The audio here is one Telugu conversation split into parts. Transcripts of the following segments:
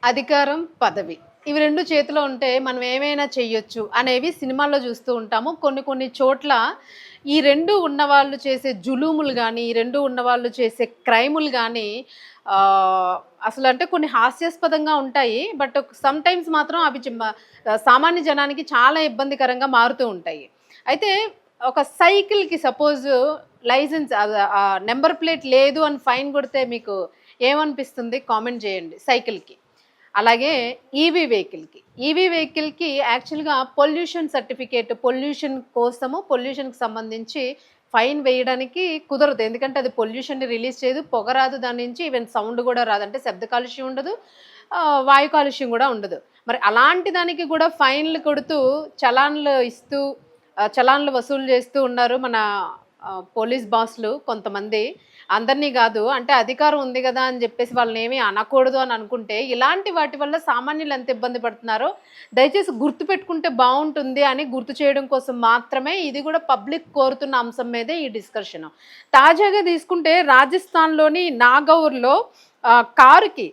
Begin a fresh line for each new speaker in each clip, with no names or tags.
అధికారం, పదవి. ఇవి 2 చేతిలో ఉంటే మనం ఏమైనా చెయ్యొచ్చు అనేవి సినిమాల్లో చూస్తూ ఉంటాము. కొన్ని కొన్ని చోట్ల ఈ 2 ఉన్నవాళ్ళు చేసే జులుములు గానీ, ఈ 2 ఉన్నవాళ్ళు చేసే క్రైములు గానీ అసలంటే కొన్ని హాస్యాస్పదంగా ఉంటాయి. బట్ సమ్‌టైమ్స్ మాత్రం అవి సామాన్య జనానికి చాలా ఇబ్బందికరంగా మారుతూ ఉంటాయి. అయితే ఒక సైకిల్‌కి సపోజ్ లైసెన్స్ నంబర్ ప్లేట్ లేదు అని ఫైన్ కొడితే మీకు ఏమనిపిస్తుంది? కామెంట్ చేయండి సైకిల్‌కి. అలాగే ఈవీ వెహికల్‌కి యాక్చువల్‌గా పొల్యూషన్ సర్టిఫికేట్ పొల్యూషన్ కోసము పొల్యూషన్‌కి సంబంధించి ఫైన్ వేయడానికి కుదరదు. ఎందుకంటే అది పొల్యూషన్‌ని రిలీజ్ చేయదు. పొగ రాదు దాని నుంచి. ఈవెన్ సౌండ్ గూడా రాదు. అంటే శబ్ద కాలుష్యం ఉండదు. వాయు కాలుష్యం గూడా ఉండదు. మరి అలాంటి దానికి గూడా ఫైన్‌లు కొడుతూ చలాన్‌లు ఇస్తూ చలాన్‌లు వసూలు చేస్తూ ఉన్నారు మన పోలీస్ బాస్‌లు కొంతమంది. అందరినీ గాదు. అంటే అధికారం ఉంది గదా అని జెప్పేసి వాళ్ళనేమి అనకూడదు అని అనుకుంటే, ఇలాంటి వాటి వల్ల సామాన్యులు ఎంత ఇబ్బంది పడుతున్నారో దయచేసి గుర్తుపెట్టుకుంటే బావుంటుంది అని గుర్తు చేయడం కోసం మాత్రమే ఇది గూడా పబ్లిక్ కోరుతున్న అంశం మీదే ఈ డిస్కషను. తాజాగా తీసుకుంటే రాజస్థాన్‌లోని నాగౌర్‌లో కారుకి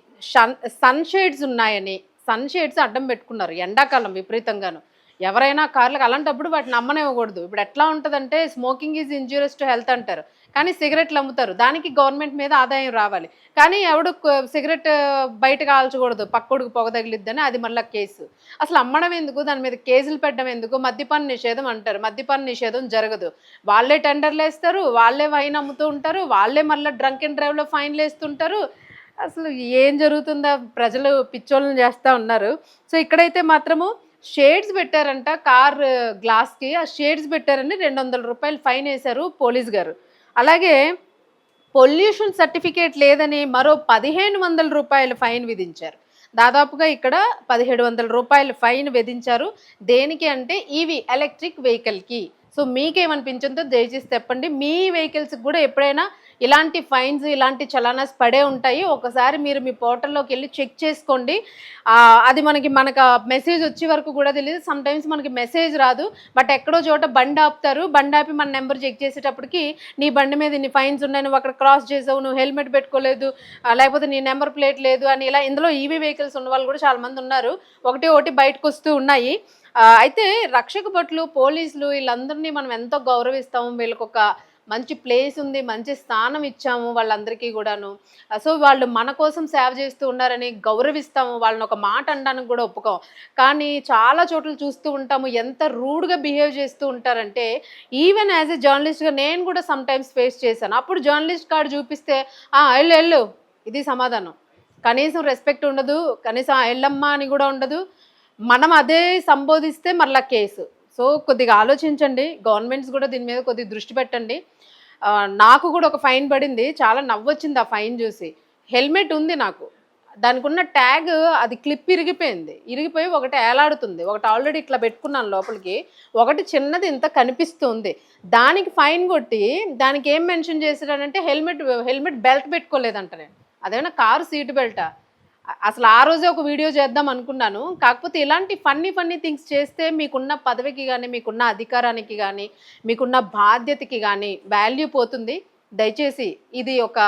సన్ షేడ్స్ ఉన్నాయని, సన్ షేడ్స్ అడ్డం పెట్టుకున్నారు ఎండాకాలం విపరీతంగాను. ఎవరైనా కార్లకు అలాంటప్పుడు వాటిని అమ్మనివ్వకూడదు. ఇప్పుడు ఎట్లా ఉంటదంటే స్మోకింగ్ ఈజ్ ఇంజ్యూరియస్ టు హెల్త్ అంటారు. కానీ సిగరెట్లు అమ్ముతారు. దానికి గవర్నమెంట్ మీద ఆదాయం రావాలి. కానీ ఎవడు సిగరెట్ బయట కాల్చకూడదు. పక్కోడికి పొగ తగిలిద్దని అది మళ్ళా కేసు. అసలు అమ్మడం ఎందుకు? దాని మీద కేసులు పెట్టడం ఎందుకు? మద్యపాన నిషేధం అంటారు. మద్యపాన నిషేధం జరగదు. వాళ్ళే టెండర్‌లేస్తారు. వాళ్ళే వైన్ అమ్ముతూ ఉంటారు. వాళ్ళే మళ్ళా డ్రంక్ అండ్ డ్రైవ్‌లో ఫైన్‌లేస్తుంటారు. అసలు ఏం జరుగుతుందో ప్రజలు పిచ్చోళ్ళని చేస్తా ఉన్నారు. సో, ఇక్కడైతే మాత్రము షేడ్స్ పెట్టారంట కార్ గ్లాస్‌కి. ఆ షేడ్స్ పెట్టారని రూ. 200 ఫైన్ ఏశారు పోలీస్ గారు. అలాగే పొల్యూషన్ సర్టిఫికేట్ లేదని మరో రూ. 1500 ఫైన్ విధించారు. దాదాపుగా ఇక్కడ రూ. 1700 ఫైన్ విధించారు. దేనికి అంటే ఈవీ ఎలక్ట్రిక్ వెహికల్‌కి. సో, మీకేమనిపించిందో దయచేసి చెప్పండి. మీ వెహికల్స్‌కి కూడా ఎప్పుడైనా ఇలాంటి ఫైన్స్, ఇలాంటి చలానాస్ పడే ఉంటాయి. ఒకసారి మీరు మీ పోర్టల్‌లోకెళ్ళి చెక్ చేసుకోండి. అది మనకు మెసేజ్ వచ్చే వరకు కూడా తెలీదు. సమ్‌టైమ్స్ మనకి మెసేజ్ రాదు. బట్ ఎక్కడో చోట బండి ఆపుతారు. బండి ఆపి మన నెంబర్ చెక్ చేసేటప్పటికి నీ బండి మీద ఇన్ని ఫైన్స్ ఉన్నాయి. నువ్వు అక్కడ క్రాస్ చేసావు. నువ్వు హెల్మెట్ పెట్టుకోలేదు. లేకపోతే నీ నెంబర్ ప్లేట్ లేదు అని ఇలా ఇందులో ఈవీ వెహికల్స్ ఉన్నవాళ్ళు కూడా చాలామంది ఉన్నారు. ఒకటి బయటకొస్తూ ఉన్నాయి. అయితే రక్షక భటులు, పోలీసులు వీళ్ళందరినీ మనం ఎంతో గౌరవిస్తాము. వీళ్ళకొక మంచి ప్లేస్ ఉంది. మంచి స్థానం ఇచ్చాము వాళ్ళందరికీ గూడాను. సో, వాళ్ళు మన కోసం సేవ చేస్తూ ఉన్నారని గౌరవిస్తాము. వాళ్ళని ఒక మాట అనడానికి కూడా ఒప్పుకోం. కానీ చాలా చోట్ల చూస్తూ ఉంటాము. ఎంత రూడ్‌గా బిహేవ్ చేస్తూ ఉంటారంటే ఈవెన్ యాస్ ఎ జర్నలిస్ట్‌గా నేను కూడా సమ్‌టైమ్స్ ఫేస్ చేశాను. అప్పుడు జర్నలిస్ట్ కార్డ్ చూపిస్తే ఎళ్ళు ఇది సమాధానం. కనీసం రెస్పెక్ట్ ఉండదు. కనీసం ఎళ్ళమ్మా అని కూడా ఉండదు. మనం అదే సంబోధిస్తే మరలా కేసు. సో, కొద్దిగా ఆలోచించండి. గవర్నమెంట్స్ కూడా దీని మీద కొద్దిగా దృష్టి పెట్టండి. నాకు కూడా ఒక ఫైన్ పడింది. చాలా నవ్వొచ్చింది ఆ ఫైన్ చూసి. హెల్మెట్ ఉంది నాకు. దానికున్న ట్యాగ్ అది క్లిప్ ఇరిగిపోయింది. ఇరిగిపోయి ఒకటి ఏలాడుతుంది. ఒకటి ఆల్రెడీ ఇట్లా పెట్టుకున్నాను లోపలికి. ఒకటి చిన్నది ఇంత కనిపిస్తుంది. దానికి ఫైన్ కొట్టి దానికి ఏం మెన్షన్ చేసాడనంటే హెల్మెట్ బెల్ట్ పెట్టుకోలేదంట నేను. అదేమన్నా కారు సీట్ బెల్టా? అసలు ఆ రోజే ఒక వీడియో చేద్దాం అనుకున్నాను. కాకపోతే ఇలాంటి ఫన్నీ థింగ్స్ చేస్తే మీకున్న పదవికి గానీ, మీకున్న అధికారానికి గానీ, మీకున్న బాధ్యతకి గానీ వాల్యూ పోతుంది. దయచేసి ఇది ఒక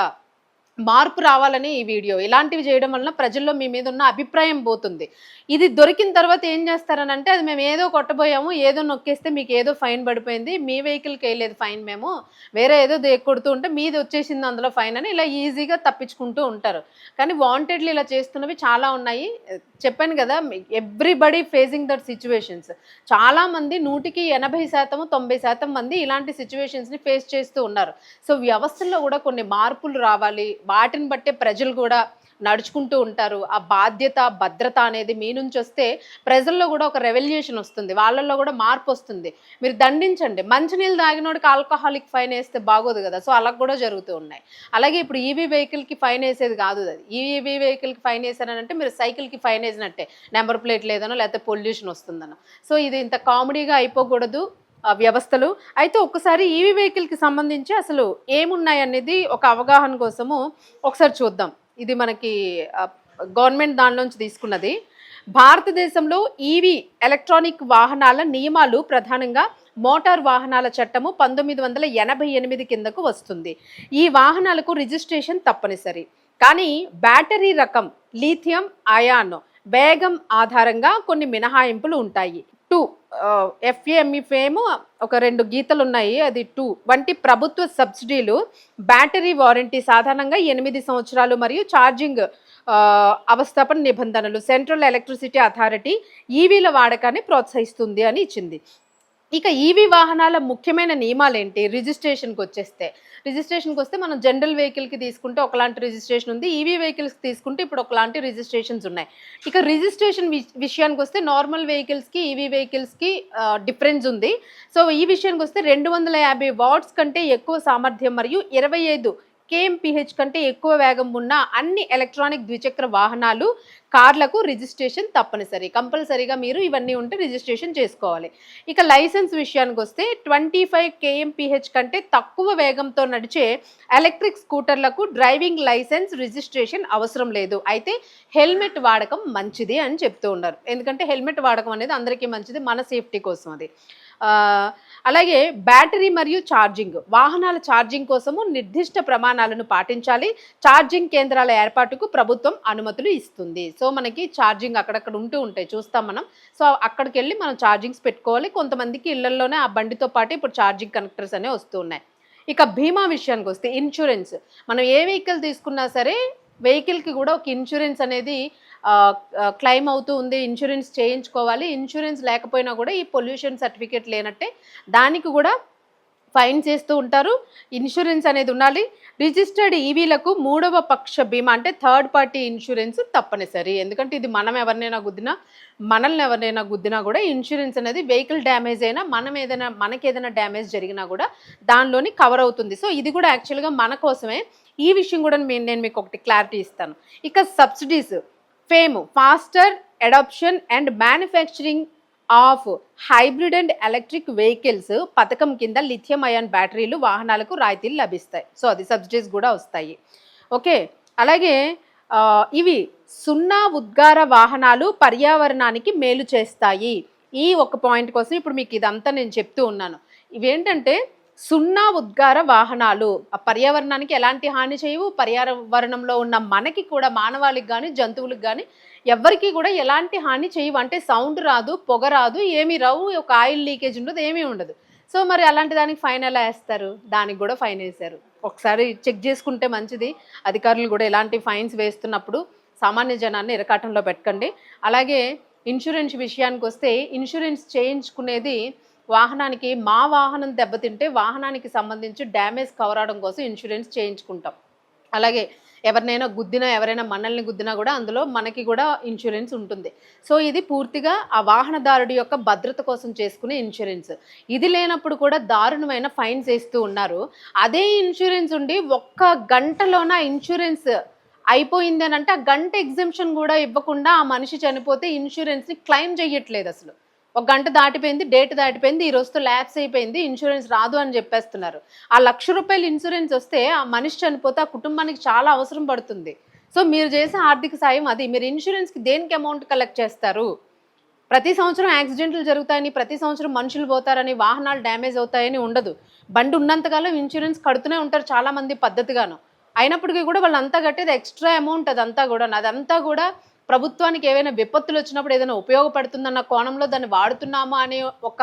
మార్పు రావాలని ఈ వీడియో. ఇలాంటివి చేయడం వలన ప్రజల్లో మీ మీద ఉన్న అభిప్రాయం పోతుంది. ఇది దొరికిన తర్వాత ఏం చేస్తారనంటే అది మేము ఏదో కొట్టబోయాము, ఏదో నొక్కేస్తే మీకు ఏదో ఫైన్ పడిపోయింది. మీ వెహికల్‌కి వేయలేదు ఫైన్ మేము. వేరే ఏదో కొడుతూ ఉంటే మీది వచ్చేసింది అందులో ఫైన్ అని ఇలా ఈజీగా తప్పించుకుంటూ ఉంటారు. కానీ వాంటెడ్‌లీ ఇలా చేస్తున్నవి చాలా ఉన్నాయి. చెప్పాను కదా! Everybody facing that situations. చాలామంది 100కి 80%, 90% మంది ఇలాంటి సిట్యుయేషన్స్‌ని ఫేస్ చేస్తూ ఉన్నారు. సో, వ్యవస్థల్లో కూడా కొన్ని మార్పులు రావాలి. వాటిని బట్టే ప్రజలు కూడా నడుచుకుంటూ ఉంటారు. ఆ బాధ్యత, భద్రత అనేది మీ నుంచి వస్తే ప్రజల్లో కూడా ఒక రెవల్యూషన్ వస్తుంది. వాళ్ళల్లో కూడా మార్పు వస్తుంది. మీరు దండించండి. మంచినీళ్ళు తాగినోడికి ఆల్కహాలిక్ ఫైన్ వేస్తే బాగోదు కదా! సో, అలా కూడా జరుగుతూ ఉన్నాయి. అలాగే ఇప్పుడు ఈవీ వెహికల్‌కి ఫైన్ వేసేది కాదు అది. ఈవీ వెహికల్‌కి ఫైన్ వేసారనంటే మీరు సైకిల్‌కి ఫైన్ వేసినట్టే. నెంబర్ ప్లేట్ లేదనో లేకపోతే పొల్యూషన్ వస్తుందనో. సో, ఇది ఇంత కామెడీగా అయిపోకూడదు వ్యవస్థలు. అయితే ఒక్కసారి ఈవీ వెహికల్‌కి సంబంధించి అసలు ఏమున్నాయనేది ఒక అవగాహన కోసము ఒకసారి చూద్దాం. ఇది మనకి గవర్నమెంట్ దానిలోంచి తీసుకున్నది. భారతదేశంలో ఈవీ ఎలక్ట్రానిక్ వాహనాల నియమాలు ప్రధానంగా మోటార్ వాహనాల చట్టము 1988 కిందకు వస్తుంది. ఈ వాహనాలకు రిజిస్ట్రేషన్ తప్పనిసరి. కానీ బ్యాటరీ రకం లీథియం అయాన్ వేగం ఆధారంగా కొన్ని మినహాయింపులు ఉంటాయి. 2 ఎఫ్ఏఎంఈ ఫేమ్ ఒక 2 గీతలు ఉన్నాయి, అది 2 వంటి ప్రభుత్వ సబ్సిడీలు, బ్యాటరీ వారంటీ సాధారణంగా 8 సంవత్సరాలు మరియు ఛార్జింగ్ అవస్థాపన నిబంధనలు, సెంట్రల్ ఎలక్ట్రిసిటీ అథారిటీ ఈవీల వాడకాన్ని ప్రోత్సహిస్తుంది అని ఇచ్చింది. ఇక ఈవీ వాహనాల ముఖ్యమైన నియమాలు ఏంటి? రిజిస్ట్రేషన్కి వస్తే మనం జనరల్ వెహికల్కి తీసుకుంటే ఒకలాంటి రిజిస్ట్రేషన్ ఉంది, ఈవీ వెహికల్స్కి తీసుకుంటే ఇప్పుడు ఒకలాంటి రిజిస్ట్రేషన్స్ ఉన్నాయి. ఇక రిజిస్ట్రేషన్ విషయానికి వస్తే నార్మల్ వెహికల్స్కి ఈవీ వెహికల్స్కి డిఫరెన్స్ ఉంది. సో ఈ విషయానికి వస్తే 250 వాట్స్ కంటే ఎక్కువ సామర్థ్యం మరియు 25 kmph కంటే ఎక్కువ వేగం ఉన్న అన్ని ఎలక్ట్రానిక్ ద్విచక్ర వాహనాలు, కార్లకు రిజిస్ట్రేషన్ తప్పనిసరి. కంపల్సరీగా మీరు ఇవన్నీ ఉంటే రిజిస్ట్రేషన్ చేసుకోవాలి. ఇక లైసెన్స్ విషయానికి వస్తే 25 kmph కంటే తక్కువ వేగంతో నడిచే ఎలక్ట్రిక్ స్కూటర్లకు డ్రైవింగ్ లైసెన్స్ రిజిస్ట్రేషన్ అవసరం లేదు. అయితే హెల్మెట్ వాడకం మంచిది అని చెప్తూ ఉన్నారు. ఎందుకంటే హెల్మెట్ వాడకం అనేది అందరికీ మంచిది, మన సేఫ్టీ కోసం అది. అలాగే బ్యాటరీ మరియు ఛార్జింగ్, వాహనాల ఛార్జింగ్ కోసము నిర్దిష్ట ప్రమాణాలను పాటించాలి. ఛార్జింగ్ కేంద్రాల ఏర్పాటుకు ప్రభుత్వం అనుమతులు ఇస్తుంది. సో మనకి ఛార్జింగ్ అక్కడక్కడ ఉంటాయి, చూస్తాం మనం. సో అక్కడికి వెళ్ళి మనం ఛార్జింగ్స్ పెట్టుకోవాలి. కొంతమందికి ఇళ్లలోనే ఆ బండితో పాటు ఇప్పుడు ఛార్జింగ్ కనెక్టర్స్ అనేవి వస్తూ ఉన్నాయి. ఇక బీమా విషయానికి వస్తే ఇన్సూరెన్స్, మనం ఏ వెహికల్ తీసుకున్నా సరే వెహికల్కి కూడా ఒక ఇన్సూరెన్స్ అనేది క్లెయిమ్ అవుతూ ఉంది, ఇన్సూరెన్స్ చేయించుకోవాలి. ఇన్సూరెన్స్ లేకపోయినా కూడా ఈ పొల్యూషన్ సర్టిఫికేట్ లేనట్టే దానికి కూడా ఫైన్ చేస్తూ ఉంటారు. ఇన్సూరెన్స్ అనేది ఉండాలి. రిజిస్టర్డ్ ఈవీలకు 3వ పక్ష బీమా అంటే థర్డ్ పార్టీ ఇన్సూరెన్స్ తప్పనిసరి. ఎందుకంటే ఇది మనల్ని ఎవరినైనా గుద్దినా కూడా ఇన్సూరెన్స్ అనేది వెహికల్ డ్యామేజ్ అయినా మనకేదైనా డ్యామేజ్ జరిగినా కూడా దానిలోని కవర్ అవుతుంది. సో ఇది కూడా యాక్చువల్గా మన కోసమే. ఈ విషయం కూడా నేను మీకు ఒకటి క్లారిటీ ఇస్తాను. ఇక subsidies, FAME faster adoption and manufacturing of hybrid and electric vehicles పథకం కింద లిథియం అయాన్ బ్యాటరీలు వాహనాలకు రాయితీలు లభిస్తాయి. సో అది సబ్సిడీస్ కూడా వస్తాయి. ఓకే, అలాగే ఇవి 0 ఉద్గార వాహనాలు పర్యావరణానికి మేలు చేస్తాయి. ఈ ఒక పాయింట్ కోసం ఇప్పుడు మీకు ఇదంతా నేను చెప్తూ ఉన్నాను. ఇవేంటంటే 0 ఉద్గార వాహనాలు పర్యావరణానికి ఎలాంటి హాని చేయవు, పర్యావరణంలో ఉన్న మనకి కూడా మానవాళికి కానీ జంతువులకు కానీ ఎవరికి కూడా ఎలాంటి హాని చేయవు. అంటే సౌండ్ రాదు, పొగ రాదు, ఏమీ రావు, ఒక ఆయిల్ లీకేజ్ ఉండదు, ఏమీ ఉండదు. సో మరి అలాంటి దానికి ఫైన్ ఎలా వేస్తారు? దానికి కూడా ఫైన్ వేశారు. ఒకసారి చెక్ చేసుకుంటే మంచిది. అధికారులు కూడా ఎలాంటి ఫైన్స్ వేస్తున్నప్పుడు సామాన్య జనాన్ని ఇరకాటంలో పెట్టకండి. అలాగే ఇన్సూరెన్స్ విషయానికి వస్తే ఇన్సూరెన్స్ చేయించుకునేది వాహనానికి, మా వాహనం దెబ్బతింటే వాహనానికి సంబంధించి డ్యామేజ్ కవర్ అవడం కోసం ఇన్సూరెన్స్ చేయించుకుంటాం. అలాగే ఎవరైనా మనల్ని గుద్దినా కూడా అందులో మనకి కూడా ఇన్సూరెన్స్ ఉంటుంది. సో ఇది పూర్తిగా ఆ వాహనదారుడి యొక్క భద్రత కోసం చేసుకునే ఇన్సూరెన్స్. ఇది లేనప్పుడు కూడా దారుణమైన ఫైన్స్ వేస్తూ ఉన్నారు. అదే ఇన్సూరెన్స్ ఉండి 1 గంటలోన ఇన్సూరెన్స్ అయిపోయింది అని అంటే ఆ గంట ఎగ్జంప్షన్ కూడా ఇవ్వకుండా ఆ మనిషి చనిపోతే ఇన్సూరెన్స్ని క్లెయిమ్ చేయట్లేదు. అసలు 1 గంట దాటిపోయింది, డేట్ దాటిపోయింది, ఈ రోజుతో ల్యాప్స్ అయిపోయింది, ఇన్సూరెన్స్ రాదు అని చెప్పేస్తున్నారు. ఆ ₹1,00,000 ఇన్సూరెన్స్ వస్తే ఆ మనిషి చనిపోతే ఆ కుటుంబానికి చాలా అవసరం పడుతుంది. సో మీరు చేసే ఆర్థిక సాయం అది. మీరు ఇన్సూరెన్స్కి దేనికి అమౌంట్ కలెక్ట్ చేస్తారు? ప్రతి సంవత్సరం యాక్సిడెంట్లు జరుగుతాయని, ప్రతి సంవత్సరం మనుషులు పోతారని, వాహనాలు డ్యామేజ్ అవుతాయని ఉండదు. బండి ఉన్నంతకాలం ఇన్సూరెన్స్ కడుతూనే ఉంటారు చాలామంది పద్ధతిగాను. అయినప్పటికీ కూడా వాళ్ళంతా కట్టేది ఎక్స్ట్రా అమౌంట్. అదంతా కూడా ప్రభుత్వానికి ఏవైనా విపత్తులు వచ్చినప్పుడు ఏదైనా ఉపయోగపడుతుందన్న కోణంలో దాన్ని వాడుతున్నామా అనే ఒక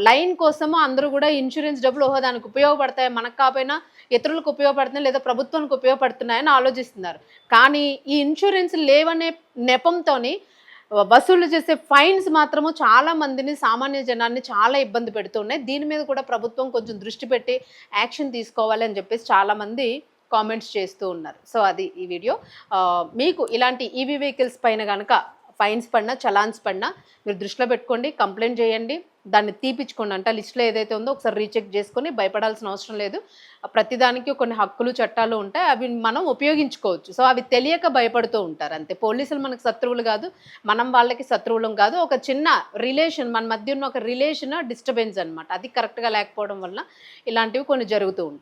లైన్ కోసము అందరూ కూడా ఇన్సూరెన్స్ డబ్బులు దానికి ఉపయోగపడతాయి, మనకు కాకపోయినా ఇతరులకు ఉపయోగపడుతున్నాయి లేదా ప్రభుత్వానికి ఉపయోగపడుతున్నాయని ఆలోచిస్తున్నారు. కానీ ఈ ఇన్సూరెన్స్ లేవనే నెపంతోని వసూలు చేసే ఫైన్స్ మాత్రము చాలా మందిని, సామాన్య జనాన్ని చాలా ఇబ్బంది పెడుతున్నాయి. దీని మీద కూడా ప్రభుత్వం కొంచెం దృష్టి పెట్టి యాక్షన్ తీసుకోవాలి అని చెప్పేసి చాలామంది కామెంట్స్ చేస్తూ ఉన్నారు. సో అది ఈ వీడియో. మీకు ఇలాంటి ఈవీ వెహికల్స్ పైన కనుక ఫైన్స్ పడినా, చలాన్స్ పడినా మీరు దృష్టిలో పెట్టుకోండి, కంప్లైంట్ చేయండి, దాన్ని తీపిచ్చుకోండి. అంటే లిస్టులో ఏదైతే ఉందో ఒకసారి రీచెక్ చేసుకొని భయపడాల్సిన అవసరం లేదు. ప్రతిదానికి కొన్ని హక్కులు, చట్టాలు ఉంటాయి, అవి మనం ఉపయోగించుకోవచ్చు. సో అవి తెలియక భయపడుతూ ఉంటారు అంతే. పోలీసులు మనకు శత్రువులు కాదు, మనం వాళ్ళకి శత్రువులం కాదు. ఒక చిన్న రిలేషన్, మన మధ్య ఉన్న ఒక రిలేషన్ డిస్టర్బెన్స్ అనమాట. అది కరెక్ట్గా లేకపోవడం వల్ల ఇలాంటివి కొన్ని జరుగుతూ ఉంటాయి.